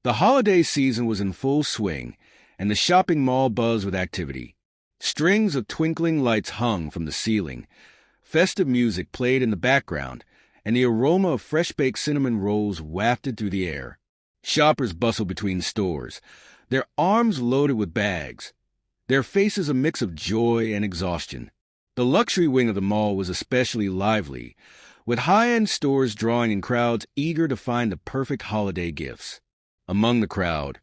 The holiday season was in full swing, and the shopping mall buzzed with activity. Strings of twinkling lights hung from the ceiling, festive music played in the background, and the aroma of fresh-baked cinnamon rolls wafted through the air. Shoppers bustled between stores, their arms loaded with bags, their faces a mix of joy and exhaustion. The luxury wing of the mall was especially lively, with high-end stores drawing in crowds eager to find the perfect holiday gifts. Among the crowd,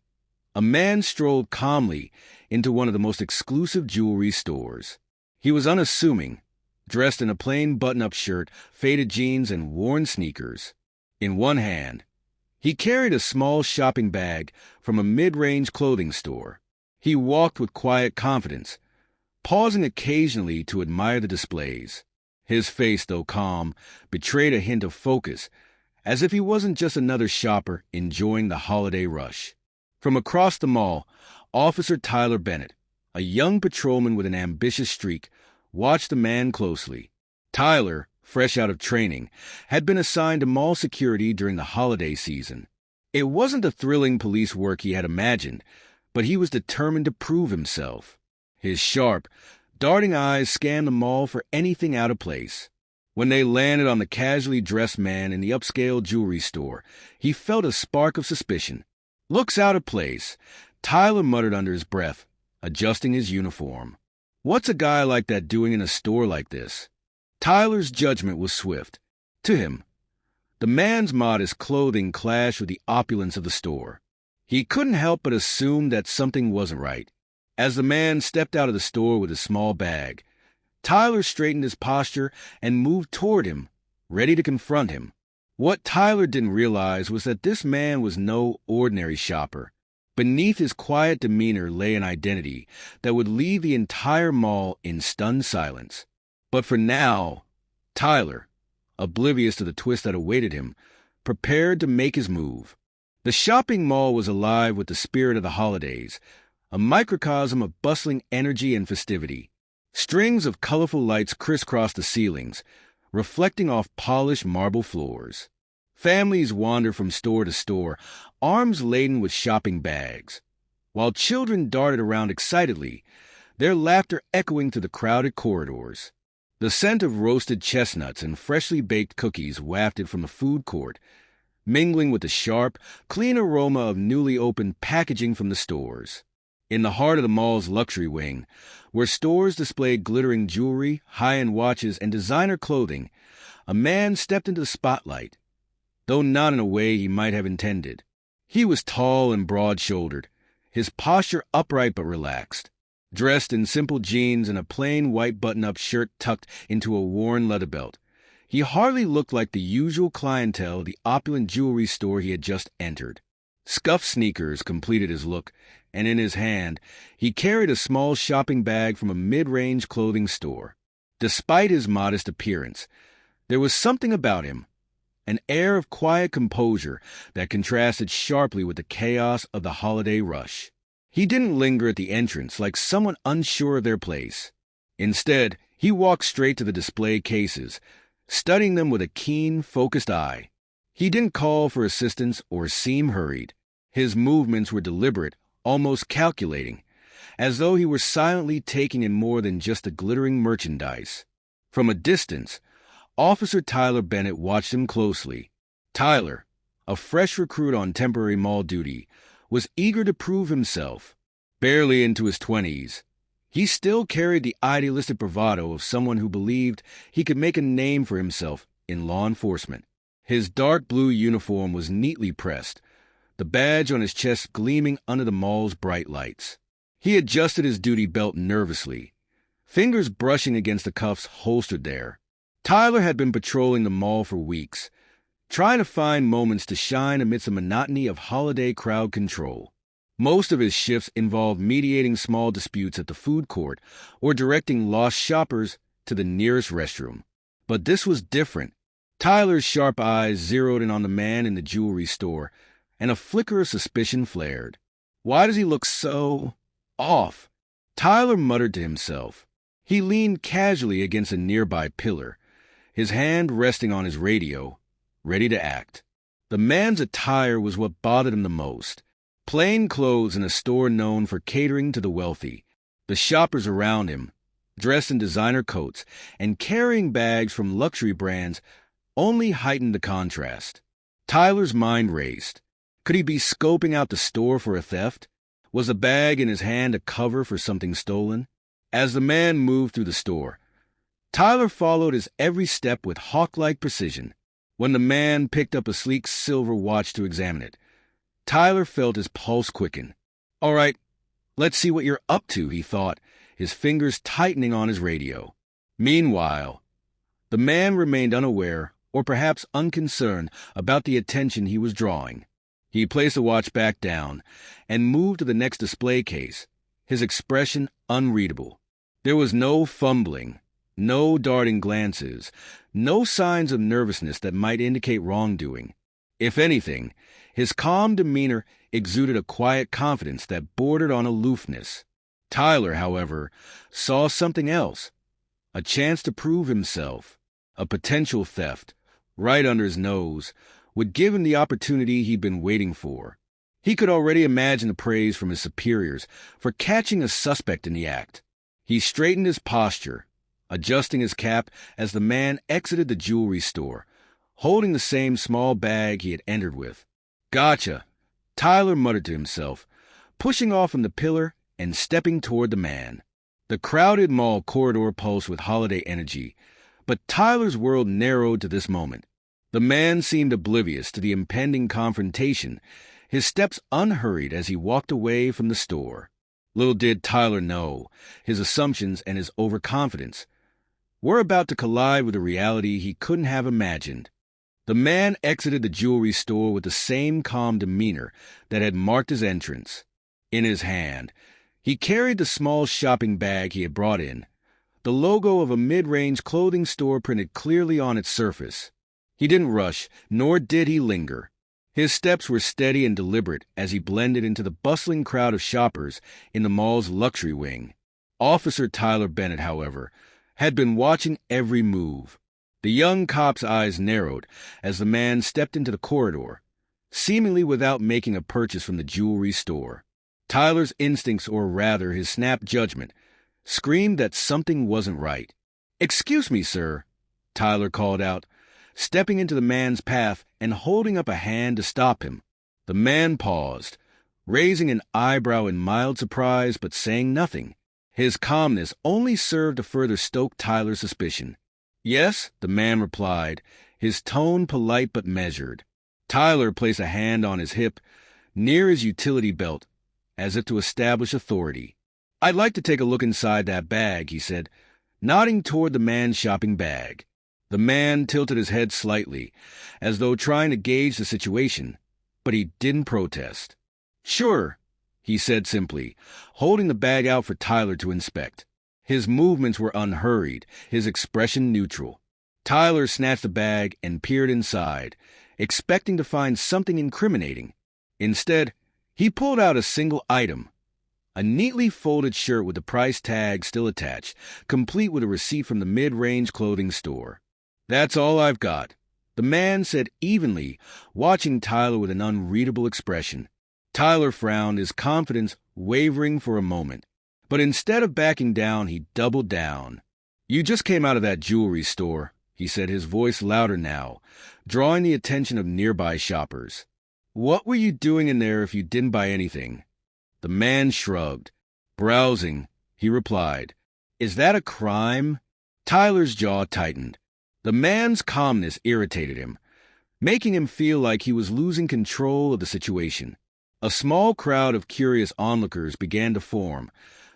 a man strolled calmly into one of the most exclusive jewelry stores. He was unassuming, dressed in a plain button-up shirt, faded jeans, and worn sneakers. In one hand, he carried a small shopping bag from a mid-range clothing store. He walked with quiet confidence, pausing occasionally to admire the displays. His face, though calm, betrayed a hint of focus, as if he wasn't just another shopper enjoying the holiday rush. From across the mall, Officer Tyler Bennett, a young patrolman with an ambitious streak, watched the man closely. Tyler, fresh out of training, had been assigned to mall security during the holiday season. It wasn't the thrilling police work he had imagined, but he was determined to prove himself. His sharp, darting eyes scanned the mall for anything out of place. When they landed on the casually dressed man in the upscale jewelry store, he felt a spark of suspicion. "Looks out of place," Tyler muttered under his breath, adjusting his uniform. "What's a guy like that doing in a store like this?" Tyler's judgment was swift. To him, the man's modest clothing clashed with the opulence of the store. He couldn't help but assume that something wasn't right. As the man stepped out of the store with a small bag, Tyler straightened his posture and moved toward him, ready to confront him. What Tyler didn't realize was that this man was no ordinary shopper. Beneath his quiet demeanor lay an identity that would leave the entire mall in stunned silence. But for now, Tyler, oblivious to the twist that awaited him, prepared to make his move. The shopping mall was alive with the spirit of the holidays, a microcosm of bustling energy and festivity. Strings of colorful lights crisscrossed the ceilings, reflecting off polished marble floors. Families wandered from store to store, arms laden with shopping bags, while children darted around excitedly, their laughter echoing through the crowded corridors. The scent of roasted chestnuts and freshly baked cookies wafted from the food court, mingling with the sharp, clean aroma of newly opened packaging from the stores. In the heart of the mall's luxury wing, where stores displayed glittering jewelry, high-end watches, and designer clothing, a man stepped into the spotlight, though not in a way he might have intended. He was tall and broad-shouldered, his posture upright but relaxed. Dressed in simple jeans and a plain white button-up shirt tucked into a worn leather belt, he hardly looked like the usual clientele of the opulent jewelry store he had just entered. Scuffed sneakers completed his look, and in his hand, he carried a small shopping bag from a mid-range clothing store. Despite his modest appearance, there was something about him, an air of quiet composure that contrasted sharply with the chaos of the holiday rush. He didn't linger at the entrance like someone unsure of their place. Instead, he walked straight to the display cases, studying them with a keen, focused eye. He didn't call for assistance or seem hurried. His movements were deliberate, almost calculating, as though he were silently taking in more than just the glittering merchandise. From a distance, Officer Tyler Bennett watched him closely. Tyler, a fresh recruit on temporary mall duty, was eager to prove himself. Barely into his 20s, he still carried the idealistic bravado of someone who believed he could make a name for himself in law enforcement. His dark blue uniform was neatly pressed, the badge on his chest gleaming under the mall's bright lights. He adjusted his duty belt nervously, fingers brushing against the cuffs holstered there. Tyler had been patrolling the mall for weeks, trying to find moments to shine amidst the monotony of holiday crowd control. Most of his shifts involved mediating small disputes at the food court or directing lost shoppers to the nearest restroom. But this was different. Tyler's sharp eyes zeroed in on the man in the jewelry store, and a flicker of suspicion flared. "Why does he look so off?" Tyler muttered to himself. He leaned casually against a nearby pillar, his hand resting on his radio, ready to act. The man's attire was what bothered him the most. Plain clothes in a store known for catering to the wealthy. The shoppers around him, dressed in designer coats and carrying bags from luxury brands, only heightened the contrast. Tyler's mind raced. Could he be scoping out the store for a theft? Was the bag in his hand a cover for something stolen? As the man moved through the store, Tyler followed his every step with hawk-like precision. When the man picked up a sleek silver watch to examine it, Tyler felt his pulse quicken. "All right, let's see what you're up to," he thought, his fingers tightening on his radio. Meanwhile, the man remained unaware, or perhaps unconcerned, about the attention he was drawing. He placed the watch back down and moved to the next display case, his expression unreadable. There was no fumbling, no darting glances, no signs of nervousness that might indicate wrongdoing. If anything, his calm demeanor exuded a quiet confidence that bordered on aloofness. Tyler, however, saw something else, a chance to prove himself. A potential theft, right under his nose, would give him the opportunity he'd been waiting for. He could already imagine the praise from his superiors for catching a suspect in the act. He straightened his posture, adjusting his cap as the man exited the jewelry store, holding the same small bag he had entered with. "Gotcha," Tyler muttered to himself, pushing off from the pillar and stepping toward the man. The crowded mall corridor pulsed with holiday energy, but Tyler's world narrowed to this moment. The man seemed oblivious to the impending confrontation, his steps unhurried as he walked away from the store. Little did Tyler know, his assumptions and his overconfidence were about to collide with a reality he couldn't have imagined. The man exited the jewelry store with the same calm demeanor that had marked his entrance. In his hand, he carried the small shopping bag he had brought in, the logo of a mid-range clothing store printed clearly on its surface. He didn't rush, nor did he linger. His steps were steady and deliberate as he blended into the bustling crowd of shoppers in the mall's luxury wing. Officer Tyler Bennett, however, had been watching every move. The young cop's eyes narrowed as the man stepped into the corridor, seemingly without making a purchase from the jewelry store. Tyler's instincts, or rather his snap judgment, screamed that something wasn't right. "Excuse me, sir," Tyler called out, stepping into the man's path and holding up a hand to stop him. The man paused, raising an eyebrow in mild surprise but saying nothing. His calmness only served to further stoke Tyler's suspicion. "Yes," the man replied, his tone polite but measured. Tyler placed a hand on his hip, near his utility belt, as if to establish authority. "I'd like to take a look inside that bag," he said, nodding toward the man's shopping bag. The man tilted his head slightly, as though trying to gauge the situation, but he didn't protest. "Sure," he said simply, holding the bag out for Tyler to inspect. His movements were unhurried, his expression neutral. Tyler snatched the bag and peered inside, expecting to find something incriminating. Instead, he pulled out a single item, a neatly folded shirt with the price tag still attached, complete with a receipt from the mid-range clothing store. "That's all I've got," the man said evenly, watching Tyler with an unreadable expression. Tyler frowned, his confidence wavering for a moment. But instead of backing down, he doubled down. "You just came out of that jewelry store," he said, his voice louder now, drawing the attention of nearby shoppers. "What were you doing in there if you didn't buy anything?" The man shrugged. "Browsing," he replied. "Is that a crime?" Tyler's jaw tightened. The man's calmness irritated him, making him feel like he was losing control of the situation. A small crowd of curious onlookers began to form,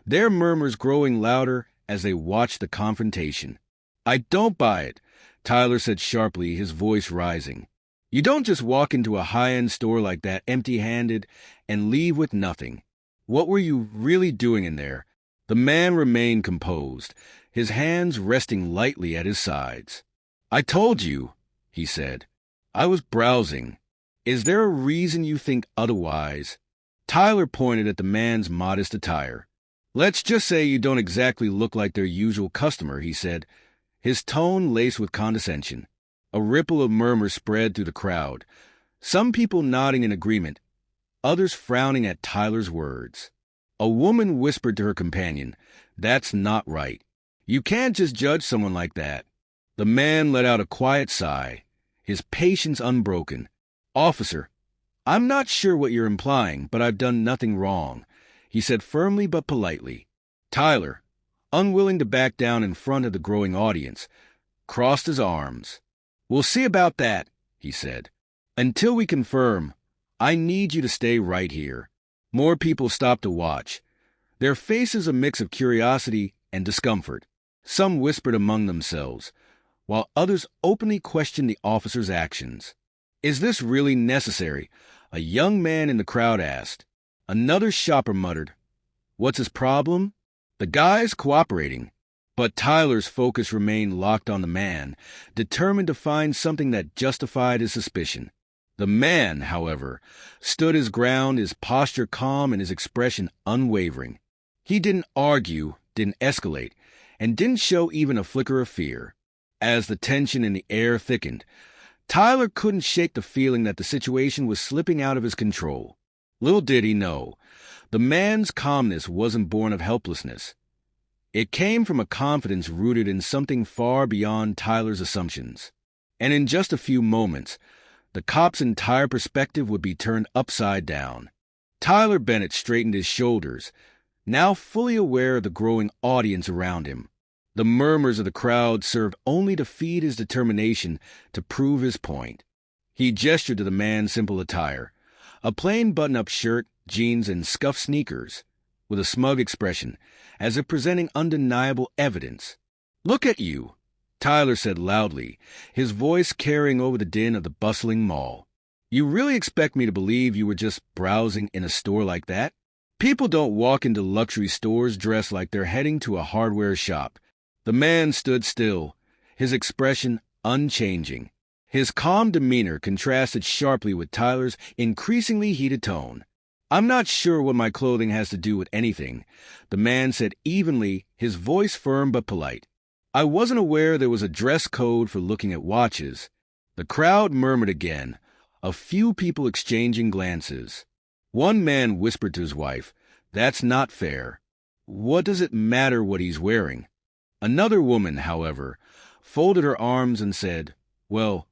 their murmurs growing louder as they watched the confrontation. "I don't buy it," Tyler said sharply, his voice rising. "You don't just walk into a high-end store like that empty-handed and leave with nothing. What were you really doing in there?" The man remained composed, his hands resting lightly at his sides. "I told you," he said. "I was browsing. Is there a reason you think otherwise?" Tyler pointed at the man's modest attire. "Let's just say you don't exactly look like their usual customer," he said, his tone laced with condescension. A ripple of murmur spread through the crowd, some people nodding in agreement, others frowning at Tyler's words. A woman whispered to her companion, "That's not right. You can't just judge someone like that." The man let out a quiet sigh, his patience unbroken. "Officer, I'm not sure what you're implying, but I've done nothing wrong," he said firmly but politely. Tyler, unwilling to back down in front of the growing audience, crossed his arms. "We'll see about that," he said. "Until we confirm, I need you to stay right here." More people stopped to watch, their faces a mix of curiosity and discomfort. Some whispered among themselves, while others openly questioned the officer's actions. "Is this really necessary?" a young man in the crowd asked. Another shopper muttered, "What's his problem?" The guy's cooperating. But Tyler's focus remained locked on the man, determined to find something that justified his suspicion. The man, however, stood his ground, his posture calm and his expression unwavering. He didn't argue, didn't escalate, and didn't show even a flicker of fear. As the tension in the air thickened, Tyler couldn't shake the feeling that the situation was slipping out of his control. Little did he know, the man's calmness wasn't born of helplessness. It came from a confidence rooted in something far beyond Tyler's assumptions. And in just a few moments, the cop's entire perspective would be turned upside down. Tyler Bennett straightened his shoulders, now fully aware of the growing audience around him. The murmurs of the crowd served only to feed his determination to prove his point. He gestured to the man's simple attire, a plain button-up shirt, jeans, and scuffed sneakers, with a smug expression, as if presenting undeniable evidence. "Look at you," Tyler said loudly, his voice carrying over the din of the bustling mall. "You really expect me to believe you were just browsing in a store like that? People don't walk into luxury stores dressed like they're heading to a hardware shop." The man stood still, his expression unchanging. His calm demeanor contrasted sharply with Tyler's increasingly heated tone. "I'm not sure what my clothing has to do with anything," the man said evenly, his voice firm but polite. "I wasn't aware there was a dress code for looking at watches." The crowd murmured again, a few people exchanging glances. One man whispered to his wife, "That's not fair. What does it matter what he's wearing?" Another woman, however, folded her arms and said, "Well,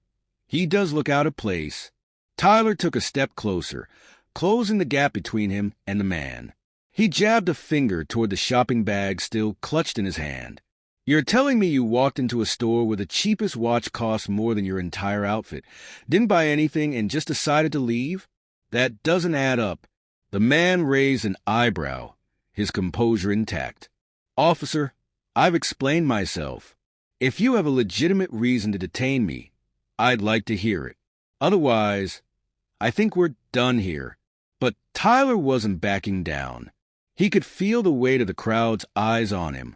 he does look out of place." Tyler took a step closer, closing the gap between him and the man. He jabbed a finger toward the shopping bag still clutched in his hand. "You're telling me you walked into a store where the cheapest watch cost more than your entire outfit, didn't buy anything, and just decided to leave? That doesn't add up." The man raised an eyebrow, his composure intact. "Officer, I've explained myself. If you have a legitimate reason to detain me, I'd like to hear it. Otherwise, I think we're done here." But Tyler wasn't backing down. He could feel the weight of the crowd's eyes on him,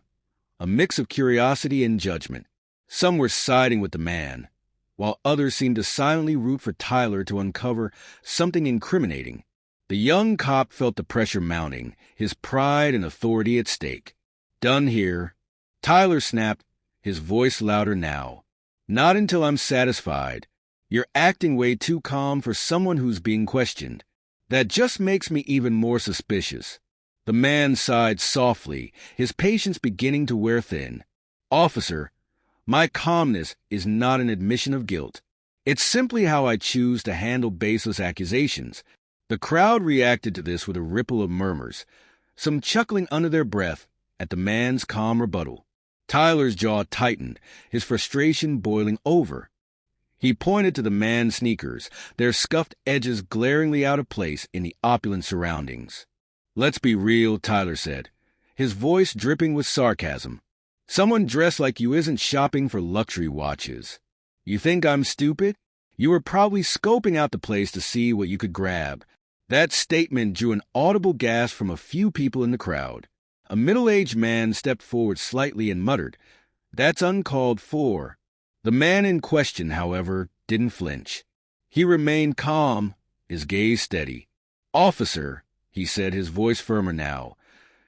a mix of curiosity and judgment. Some were siding with the man, while others seemed to silently root for Tyler to uncover something incriminating. The young cop felt the pressure mounting, his pride and authority at stake. "Done here," Tyler snapped, his voice louder now. "Not until I'm satisfied. You're acting way too calm for someone who's being questioned. That just makes me even more suspicious." The man sighed softly, his patience beginning to wear thin. "Officer, my calmness is not an admission of guilt. It's simply how I choose to handle baseless accusations." The crowd reacted to this with a ripple of murmurs, some chuckling under their breath at the man's calm rebuttal. Tyler's jaw tightened, his frustration boiling over. He pointed to the man's sneakers, their scuffed edges glaringly out of place in the opulent surroundings. "Let's be real," Tyler said, his voice dripping with sarcasm. "Someone dressed like you isn't shopping for luxury watches. You think I'm stupid? You were probably scoping out the place to see what you could grab." That statement drew an audible gasp from a few people in the crowd. A middle-aged man stepped forward slightly and muttered, "That's uncalled for." The man in question, however, didn't flinch. He remained calm, his gaze steady. "Officer," he said, his voice firmer now,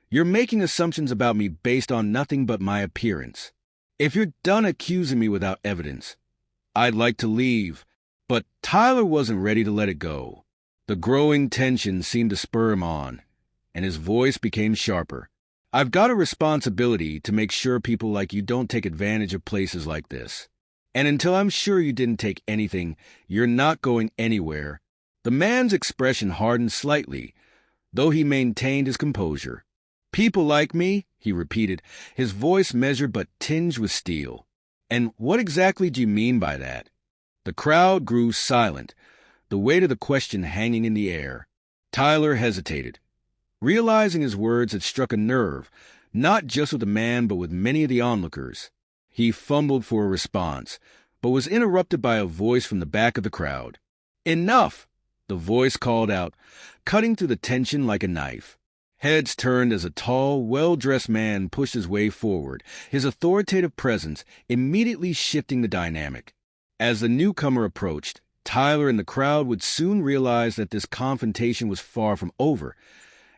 "you're making assumptions about me based on nothing but my appearance. If you're done accusing me without evidence, I'd like to leave." But Tyler wasn't ready to let it go. The growing tension seemed to spur him on, and his voice became sharper. I've got a responsibility to make sure people like you don't take advantage of places like this. And until I'm sure you didn't take anything, you're not going anywhere. The man's expression hardened slightly, though he maintained his composure. People like me, he repeated, his voice measured but tinged with steel. And what exactly do you mean by that? The crowd grew silent, the weight of the question hanging in the air. Tyler hesitated, realizing his words had struck a nerve, not just with the man but with many of the onlookers. He fumbled for a response, but was interrupted by a voice from the back of the crowd. "Enough!" the voice called out, cutting through the tension like a knife. Heads turned as a tall, well-dressed man pushed his way forward, his authoritative presence immediately shifting the dynamic. As the newcomer approached, Tyler and the crowd would soon realize that this confrontation was far from over,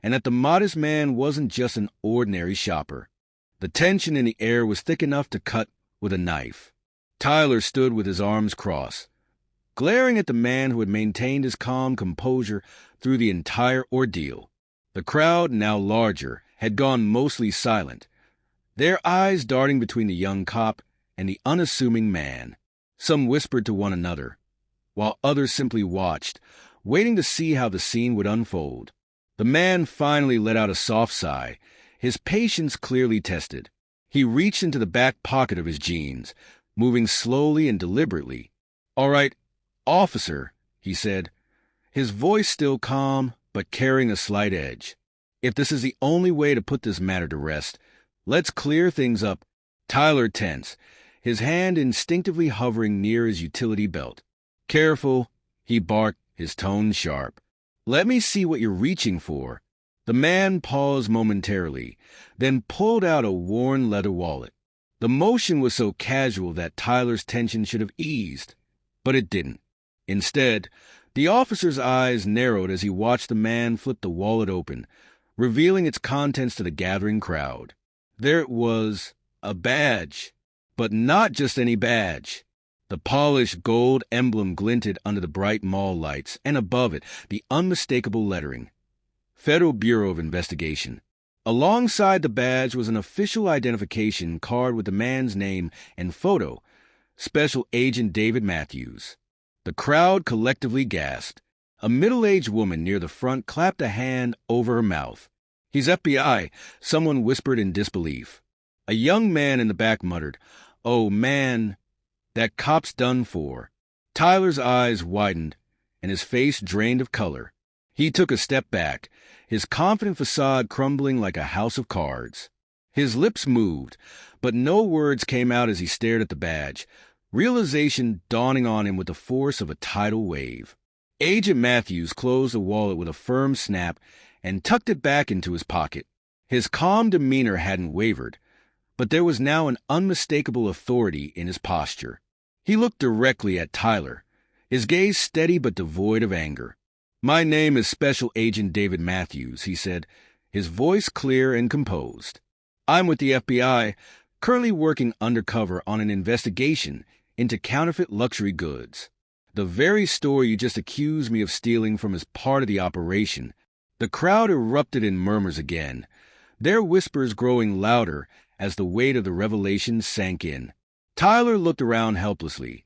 and that the modest man wasn't just an ordinary shopper. The tension in the air was thick enough to cut with a knife. Tyler stood with his arms crossed, glaring at the man who had maintained his calm composure through the entire ordeal. The crowd, now larger, had gone mostly silent, their eyes darting between the young cop and the unassuming man. Some whispered to one another, while others simply watched, waiting to see how the scene would unfold. The man finally let out a soft sigh, his patience clearly tested. He reached into the back pocket of his jeans, moving slowly and deliberately. "All right, officer," he said, his voice still calm but carrying a slight edge. "If this is the only way to put this matter to rest, let's clear things up." Tyler tensed, his hand instinctively hovering near his utility belt. "Careful," he barked, his tone sharp. "Let me see what you're reaching for." The man paused momentarily, then pulled out a worn leather wallet. The motion was so casual that Tyler's tension should have eased, but it didn't. Instead, the officer's eyes narrowed as he watched the man flip the wallet open, revealing its contents to the gathering crowd. There it was, a badge, but not just any badge. The polished gold emblem glinted under the bright mall lights, and above it, the unmistakable lettering, Federal Bureau of Investigation. Alongside the badge was an official identification card with the man's name and photo, Special Agent David Matthews. The crowd collectively gasped. A middle-aged woman near the front clapped a hand over her mouth. "He's FBI," someone whispered in disbelief. A young man in the back muttered, "Oh, man, that cop's done for." Tyler's eyes widened, and his face drained of color. He took a step back, his confident facade crumbling like a house of cards. His lips moved, but no words came out as he stared at the badge, realization dawning on him with the force of a tidal wave. Agent Matthews closed the wallet with a firm snap and tucked it back into his pocket. His calm demeanor hadn't wavered, but there was now an unmistakable authority in his posture. He looked directly at Tyler, his gaze steady but devoid of anger. "My name is Special Agent David Matthews," he said, his voice clear and composed. "I'm with the FBI, currently working undercover on an investigation into counterfeit luxury goods. The very store you just accused me of stealing from is part of the operation." The crowd erupted in murmurs again, their whispers growing louder as the weight of the revelation sank in. Tyler looked around helplessly,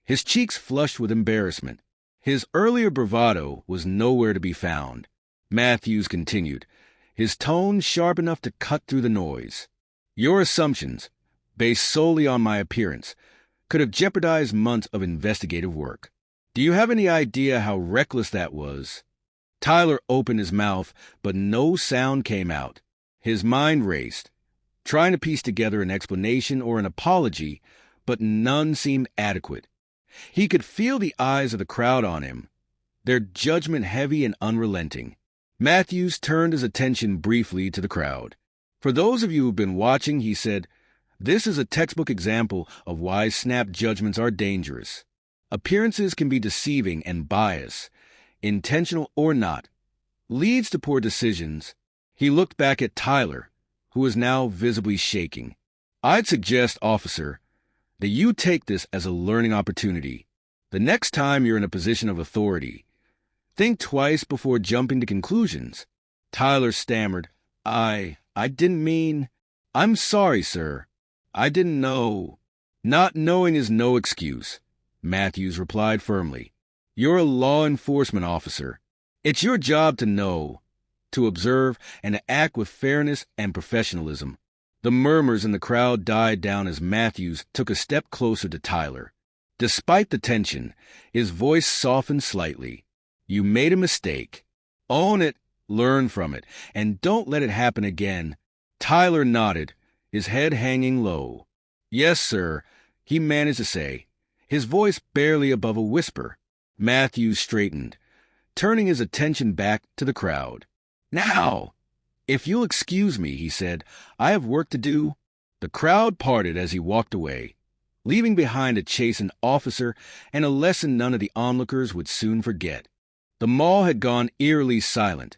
his cheeks flushed with embarrassment. His earlier bravado was nowhere to be found. Matthews continued, his tone sharp enough to cut through the noise. "Your assumptions, based solely on my appearance, could have jeopardized months of investigative work. Do you have any idea how reckless that was?" Tyler opened his mouth, but no sound came out. His mind raced, trying to piece together an explanation or an apology, but none seemed adequate. He could feel the eyes of the crowd on him, their judgment heavy and unrelenting. Matthews turned his attention briefly to the crowd. "For those of you who've been watching," he said, "this is a textbook example of why snap judgments are dangerous. Appearances can be deceiving, and bias, intentional or not, leads to poor decisions." He looked back at Tyler, who was now visibly shaking. "I'd suggest, officer, that you take this as a learning opportunity. The next time you're in a position of authority, Think twice before jumping to conclusions. Tyler stammered, I didn't mean... I'm sorry, sir. I didn't know. Not knowing is no excuse, Matthews replied firmly. You're a law enforcement officer. It's your job to know, to observe, and to act with fairness and professionalism. The murmurs in the crowd died down as Matthews took a step closer to Tyler. Despite the tension, his voice softened slightly. You made a mistake. Own it, learn from it, and don't let it happen again. Tyler nodded, his head hanging low. Yes, sir, he managed to say, his voice barely above a whisper. Matthews straightened, turning his attention back to the crowd. Now, if you'll excuse me, he said, I have work to do. The crowd parted as he walked away, leaving behind a chastened officer and a lesson none of the onlookers would soon forget. The mall had gone eerily silent,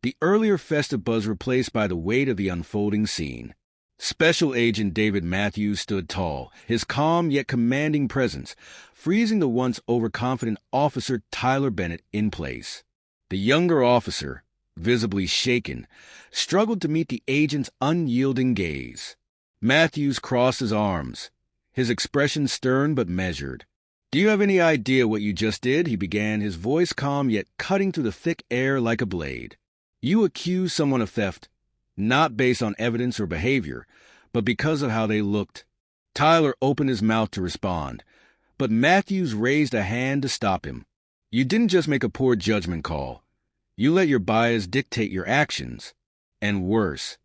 the earlier festive buzz replaced by the weight of the unfolding scene. Special Agent David Matthews stood tall, his calm yet commanding presence freezing the once overconfident officer Tyler Bennett in place. The younger officer, visibly shaken, struggled to meet the agent's unyielding gaze. Matthews crossed his arms, his expression stern but measured. Do you have any idea what you just did? He began, his voice calm yet cutting through the thick air like a blade. You accused someone of theft, not based on evidence or behavior, but because of how they looked. Tyler opened his mouth to respond, but Matthews raised a hand to stop him. You didn't just make a poor judgment call. You let your bias dictate your actions. And worse,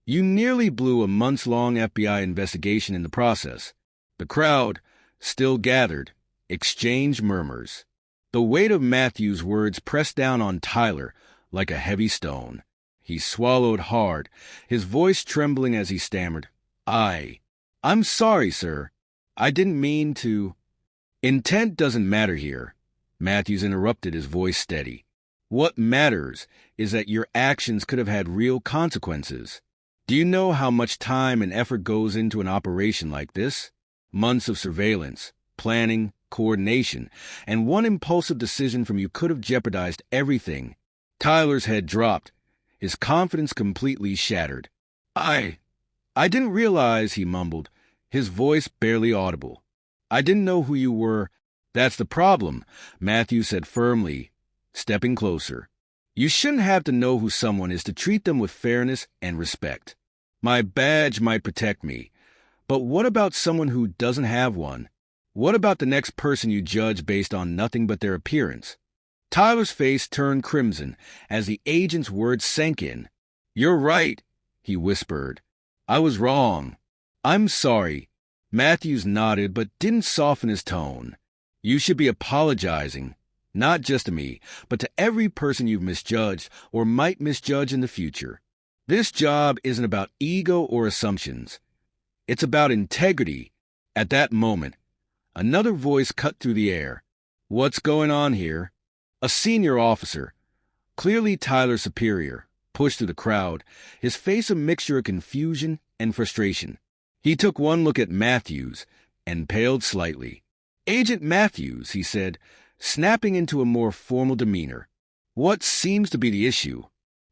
you nearly blew a months-long FBI investigation in the process. The crowd, still gathered, exchanged murmurs. The weight of Matthews' words pressed down on Tyler like a heavy stone. He swallowed hard, his voice trembling as he stammered, I'm sorry, sir. I didn't mean to... Intent doesn't matter here, Matthews interrupted, his voice steady. What matters is that your actions could have had real consequences. Do you know how much time and effort goes into an operation like this? Months of surveillance, planning, coordination, and one impulsive decision from you could have jeopardized everything. Tyler's head dropped, his confidence completely shattered. I didn't realize, he mumbled, his voice barely audible. I didn't know who you were. That's the problem, Matthews said firmly, stepping closer. You shouldn't have to know who someone is to treat them with fairness and respect. My badge might protect me, but what about someone who doesn't have one? What about the next person you judge based on nothing but their appearance? Tyler's face turned crimson as the agent's words sank in. You're right, he whispered. I was wrong. I'm sorry. Matthews nodded but didn't soften his tone. You should be apologizing, not just to me, but to every person you've misjudged or might misjudge in the future. This job isn't about ego or assumptions. It's about integrity. At that moment, another voice cut through the air. What's going on here? A senior officer, clearly Tyler's superior, pushed through the crowd, his face a mixture of confusion and frustration. He took one look at Matthews and paled slightly. Agent Matthews, he said, snapping into a more formal demeanor. What seems to be the issue?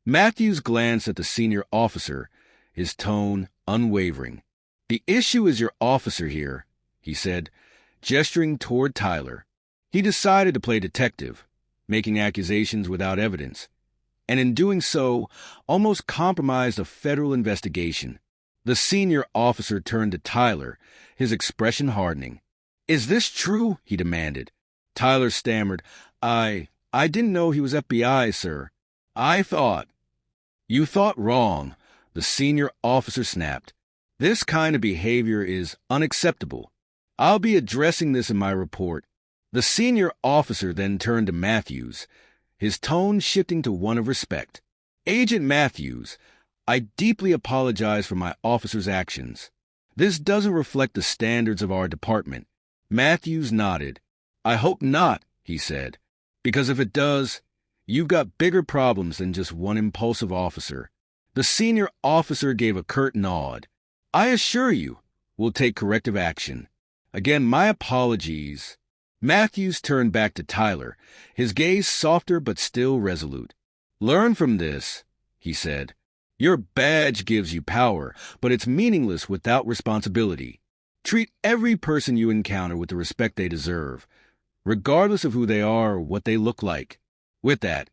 Matthews glanced at the senior officer, his tone unwavering. The issue is your officer here, he said, gesturing toward Tyler. He decided to play detective, making accusations without evidence, and in doing so, almost compromised a federal investigation. The senior officer turned to Tyler, his expression hardening. Is this true? He demanded. Tyler stammered, I didn't know he was FBI, sir. I thought. You thought wrong, the senior officer snapped. This kind of behavior is unacceptable. I'll be addressing this in my report. The senior officer then turned to Matthews, his tone shifting to one of respect. Agent Matthews, I deeply apologize for my officer's actions. This doesn't reflect the standards of our department. Matthews nodded. I hope not, he said, because if it does, you've got bigger problems than just one impulsive officer. The senior officer gave a curt nod. I assure you, we'll take corrective action. Again, my apologies. Matthews turned back to Tyler, his gaze softer but still resolute. "Learn from this," he said. "Your badge gives you power, but it's meaningless without responsibility. Treat every person you encounter with the respect they deserve, regardless of who they are or what they look like." With that,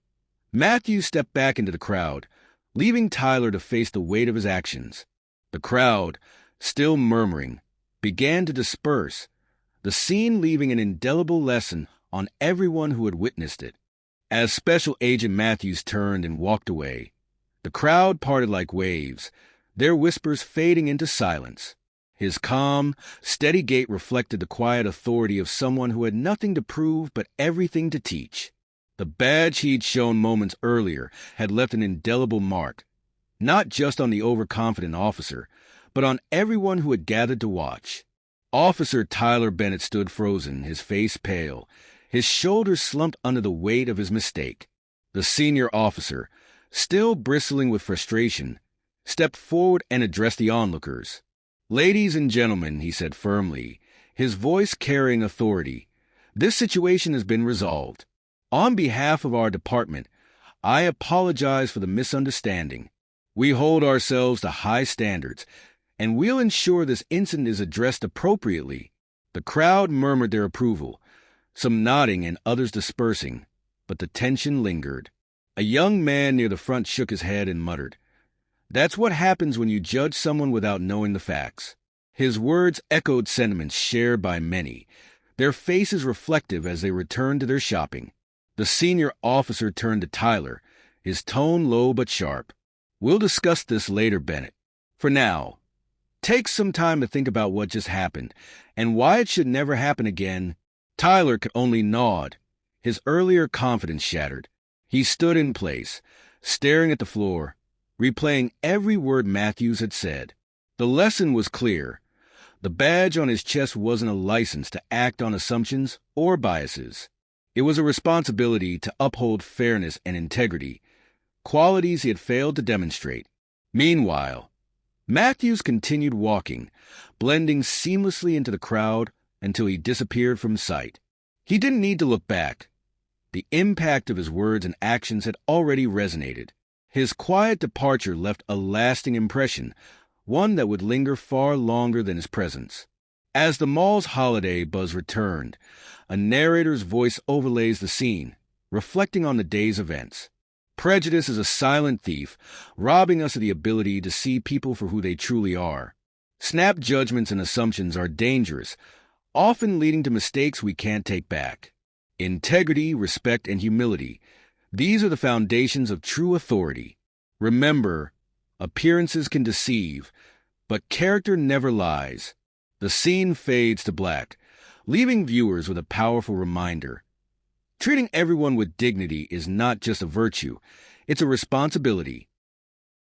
Matthews stepped back into the crowd, leaving Tyler to face the weight of his actions. The crowd, still murmuring, began to disperse, the scene leaving an indelible lesson on everyone who had witnessed it. As Special Agent Matthews turned and walked away, the crowd parted like waves, their whispers fading into silence. His calm, steady gait reflected the quiet authority of someone who had nothing to prove but everything to teach. The badge he'd shown moments earlier had left an indelible mark, not just on the overconfident officer, but on everyone who had gathered to watch. Officer Tyler Bennett stood frozen, his face pale, his shoulders slumped under the weight of his mistake. The senior officer, still bristling with frustration, stepped forward and addressed the onlookers. "Ladies and gentlemen," he said firmly, his voice carrying authority, "this situation has been resolved. On behalf of our department, I apologize for the misunderstanding. We hold ourselves to high standards, and we'll ensure this incident is addressed appropriately." The crowd murmured their approval, some nodding and others dispersing, but the tension lingered. A young man near the front shook his head and muttered, "That's what happens when you judge someone without knowing the facts." His words echoed sentiments shared by many, their faces reflective as they returned to their shopping. The senior officer turned to Tyler, his tone low but sharp. "We'll discuss this later, Bennett. For now, take some time to think about what just happened and why it should never happen again." Tyler could only nod, his earlier confidence shattered. He stood in place, staring at the floor, replaying every word Matthews had said. The lesson was clear. The badge on his chest wasn't a license to act on assumptions or biases. It was a responsibility to uphold fairness and integrity, qualities he had failed to demonstrate. Meanwhile, Matthews continued walking, blending seamlessly into the crowd until he disappeared from sight. He didn't need to look back. The impact of his words and actions had already resonated. His quiet departure left a lasting impression, one that would linger far longer than his presence. As the mall's holiday buzz returned, a narrator's voice overlays the scene, reflecting on the day's events. Prejudice is a silent thief, robbing us of the ability to see people for who they truly are. Snap judgments and assumptions are dangerous, often leading to mistakes we can't take back. Integrity, respect, and humility, these are the foundations of true authority. Remember, appearances can deceive, but character never lies. The scene fades to black, leaving viewers with a powerful reminder. Treating everyone with dignity is not just a virtue, it's a responsibility.